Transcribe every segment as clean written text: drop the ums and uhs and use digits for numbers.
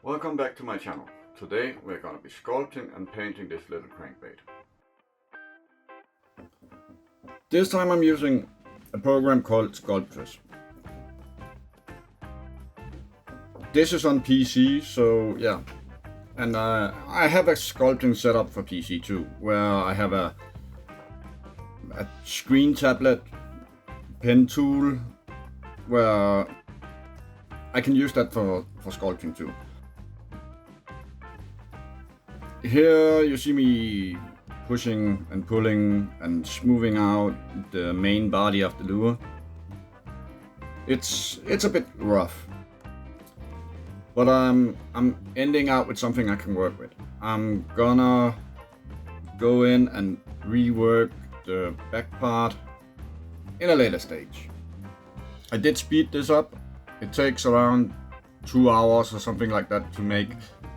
Welcome back to my channel. Today we're gonna be sculpting and painting this little crankbait. This time I'm using a program called Sculptris. This is on PC, so yeah. And I have a sculpting setup for PC too, where I have a screen tablet, pen tool, where I can use that for sculpting too. Here you see me pushing and pulling and smoothing out the main body of the lure. It's a bit rough, but I'm ending out with something I can work with. I'm gonna go in and rework the back part in a later stage. I did speed this up. It takes around 2 hours or something like that to make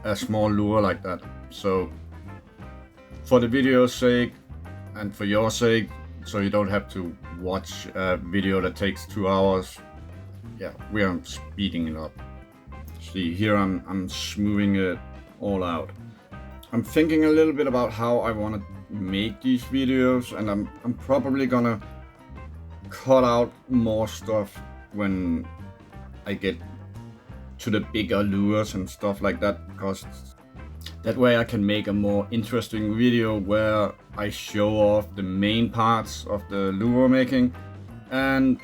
a small lure like that. So for the video's sake and for your sake, so you don't have to watch a video that takes 2 hours, yeah, we are speeding it up. See, here I'm smoothing it all out. I'm thinking a little bit about how I want to make these videos, and I'm probably gonna cut out more stuff when I get to the bigger lures and stuff like that, because that way I can make a more interesting video where I show off the main parts of the lure making and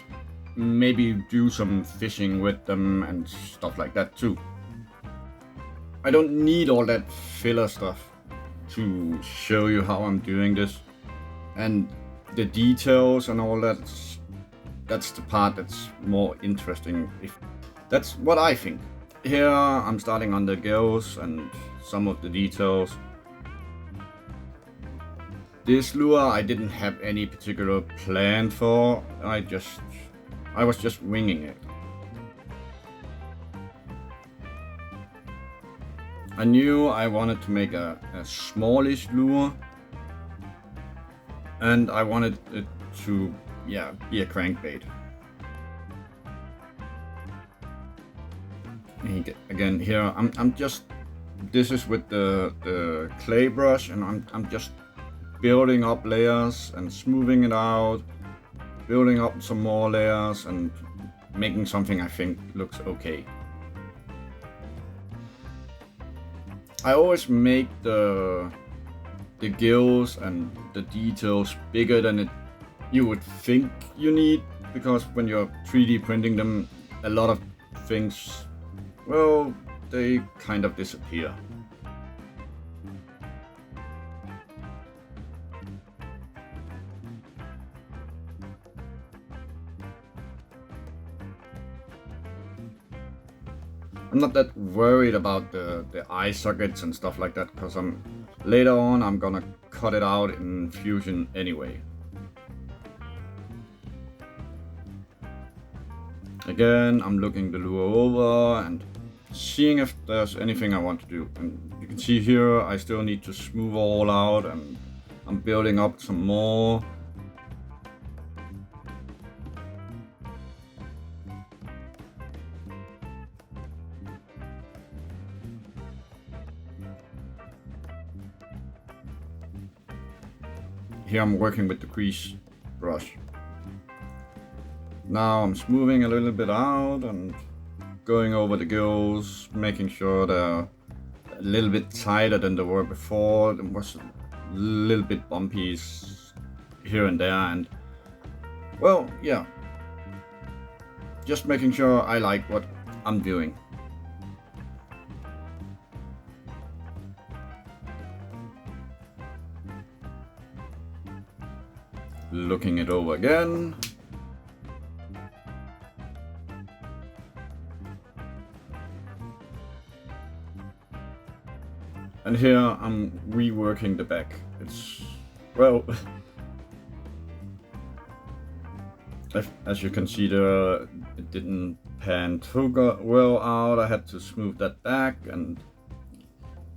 maybe do some fishing with them and stuff like that too. I don't need all that filler stuff to show you how I'm doing this, and the details and all that, that's the part that's more interesting. That's what I think. Here I'm starting on the gills and some of the details. This lure I didn't have any particular plan for. I was just winging it. I knew I wanted to make a smallish lure, and I wanted it to be a crankbait. Again, here this is with the clay brush, and I'm just building up layers and smoothing it out, building up some more layers and making something I think looks okay. I always make the gills and the details bigger than you would think you need, because when you're 3D printing them, a lot of things, well, they kind of disappear. I'm not that worried about the eye sockets and stuff like that, because later on I'm gonna cut it out in Fusion anyway. Again, I'm looking the lure over and seeing if there's anything I want to do. And you can see here I still need to smooth all out, and I'm building up some more. Here I'm working with the crease brush. Now I'm smoothing a little bit out and going over the gills, making sure they're a little bit tighter than they were before. It was a little bit bumpy here and there, and well, yeah, just making sure I like what I'm doing. Looking it over again. And here I'm reworking the back. It's, well, as you can see there, it didn't pan too well out. I had to smooth that back, and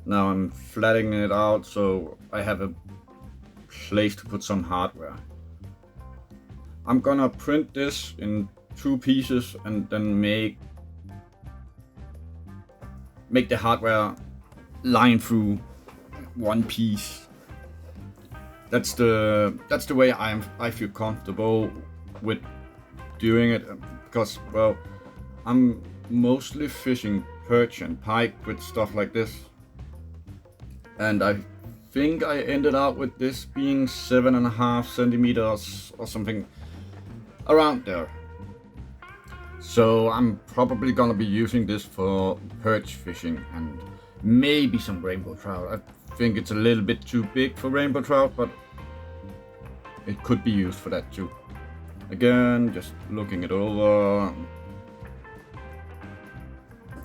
now I'm flattening it out so I have a place to put some hardware. I'm gonna print this in 2 pieces and then make make the hardware line through one piece. That's the way I feel comfortable with doing it, because, well, I'm mostly fishing perch and pike with stuff like this, and I think I ended up with this being 7.5 centimeters or something around there. So I'm probably gonna be using this for perch fishing and maybe some rainbow trout. I think it's a little bit too big for rainbow trout, but it could be used for that too. Again, just looking it over.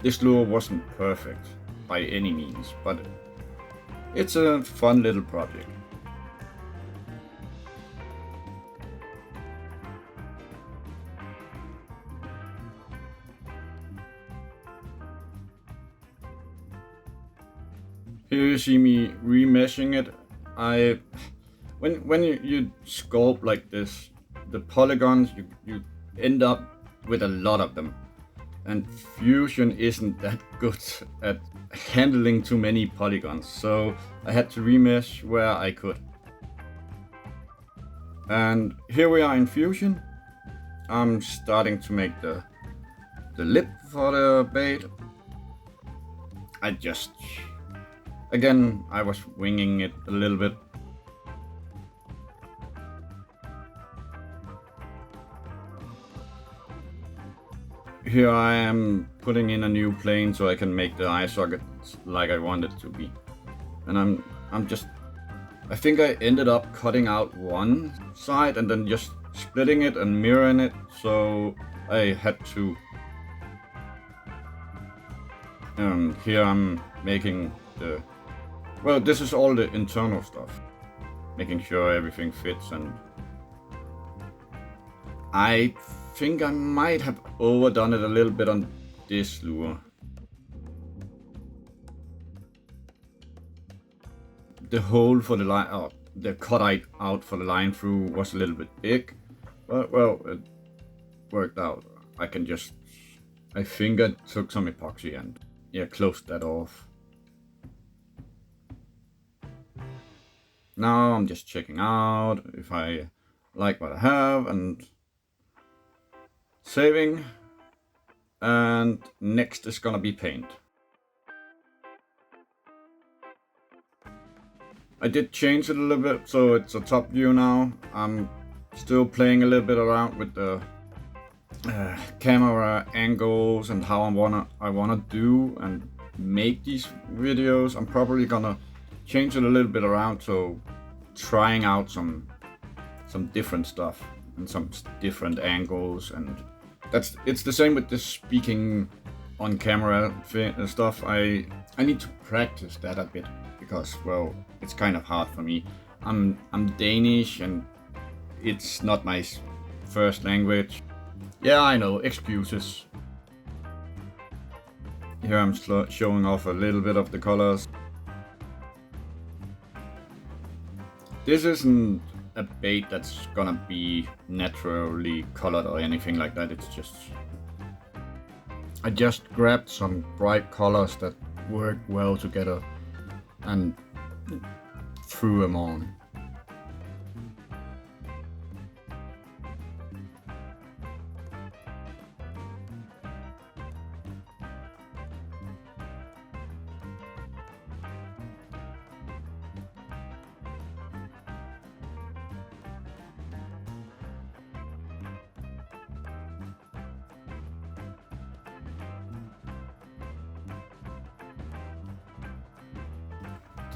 This lure wasn't perfect by any means, but it's a fun little project. Here you see me remeshing it. When you sculpt like this, the polygons, you end up with a lot of them, and Fusion isn't that good at handling too many polygons, so I had to remesh where I could. And here we are in Fusion. I'm starting to make the lip for the bait. Again, I was winging it a little bit. Here I am putting in a new plane so I can make the eye sockets like I want it to be. And I think I ended up cutting out one side and then just splitting it and mirroring it, so I had to. Here I'm making this is all the internal stuff, making sure everything fits, and I think I might have overdone it a little bit on this lure. The hole for the line, the cut out for the line through was a little bit big, but well, it worked out. I think I took some epoxy and closed that off. Now I'm just checking out if I like what I have and saving, and next is gonna be paint. I did change it a little bit, so it's a top view now. I'm still playing a little bit around with the camera angles and how I wanna do and make these videos. I'm probably gonna change it a little bit around, so trying out some different stuff and some different angles, and it's the same with this speaking on camera stuff. I need to practice that a bit because, well, it's kind of hard for me. I'm Danish and it's not my first language. Yeah, I know, excuses. Here I'm showing off a little bit of the colors. This isn't a bait that's gonna be naturally colored or anything like that. It's just, I just grabbed some bright colors that work well together and threw them on.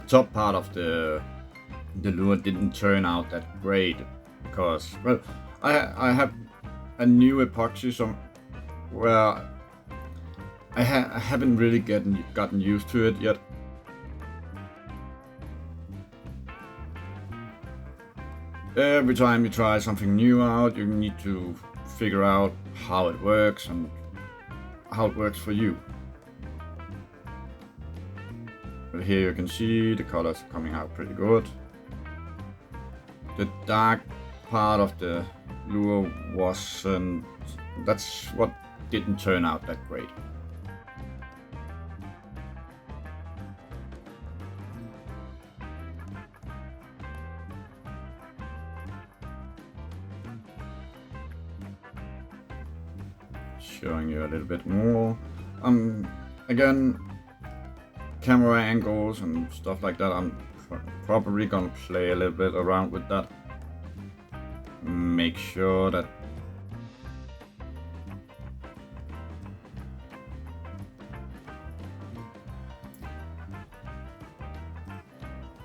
Top part of the lure didn't turn out that great because, well, I have a new epoxy where I haven't really gotten used to it yet. Every time you try something new out, you need to figure out how it works and how it works for you. But here you can see the colors coming out pretty good. The dark part of the lure that's what didn't turn out that great. showing you a little bit more. Again, camera angles and stuff like that, I'm probably gonna play a little bit around with that. Make sure that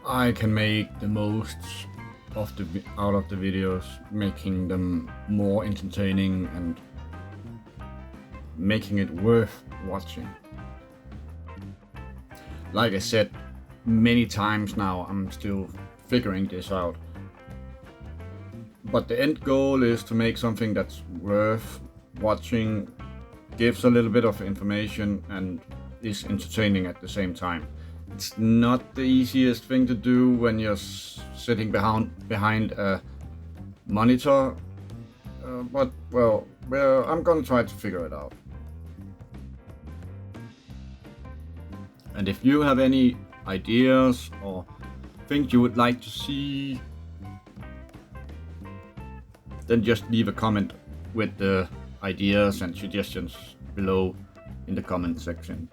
I can make the most of out of the videos, making them more entertaining and making it worth watching. Like I said many times now, I'm still figuring this out. But the end goal is to make something that's worth watching, gives a little bit of information, and is entertaining at the same time. It's not the easiest thing to do when you're sitting behind a monitor, but well, I'm gonna try to figure it out. And if you have any ideas or things you would like to see, then just leave a comment with the ideas and suggestions below in the comment section.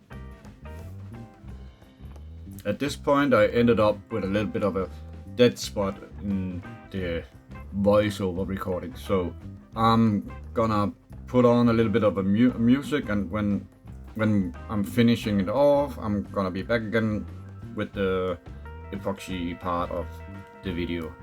At this point I ended up with a little bit of a dead spot in the voiceover recording, so I'm gonna put on a little bit of a music, and when I'm finishing it off, I'm gonna be back again with the epoxy part of the video.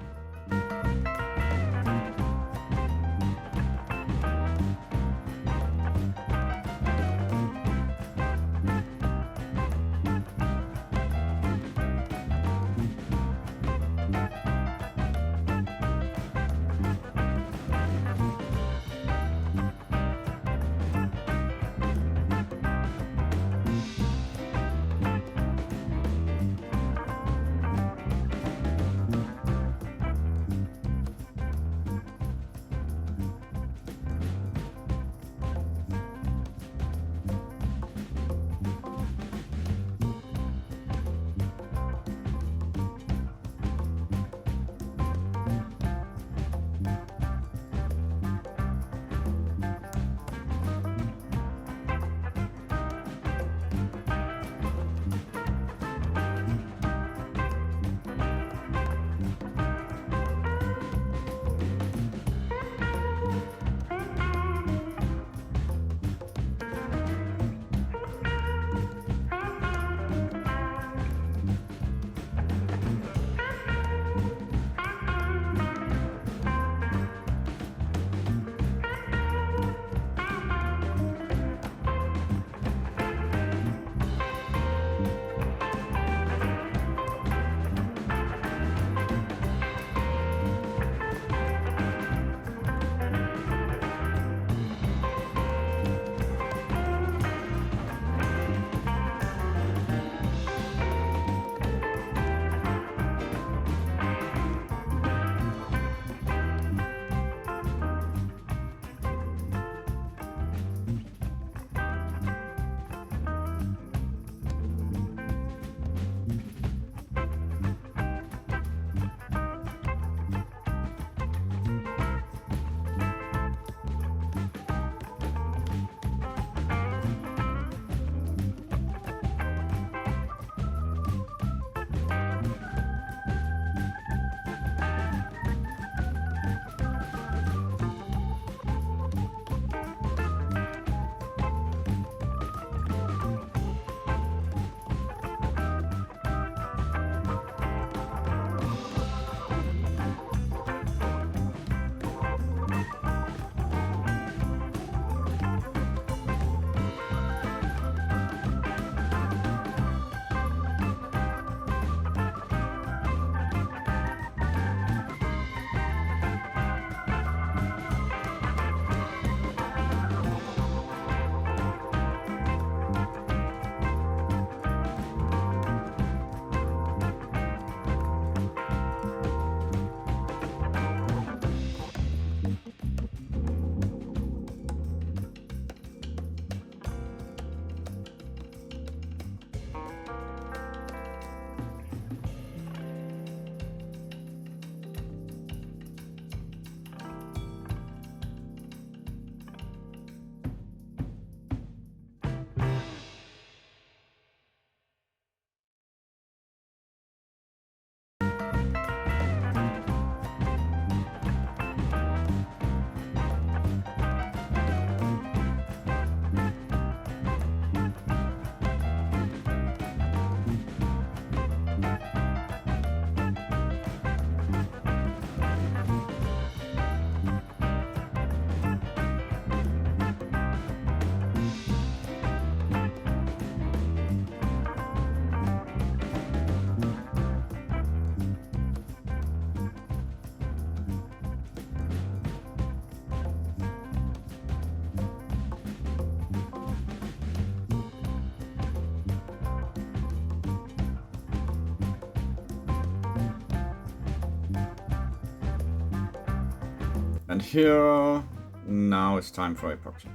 And here, now it's time for epoxy.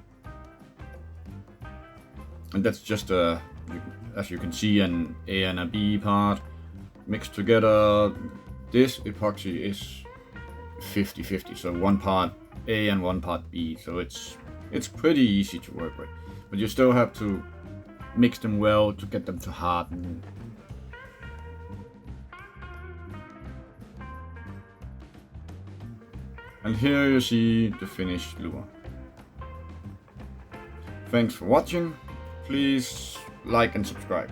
And that's just as you can see, an A and a B part mixed together. This epoxy is 50-50, so one part A and one part B, so it's pretty easy to work with. But you still have to mix them well to get them to harden. And here you see the finished lure. Thanks for watching. Please like and subscribe.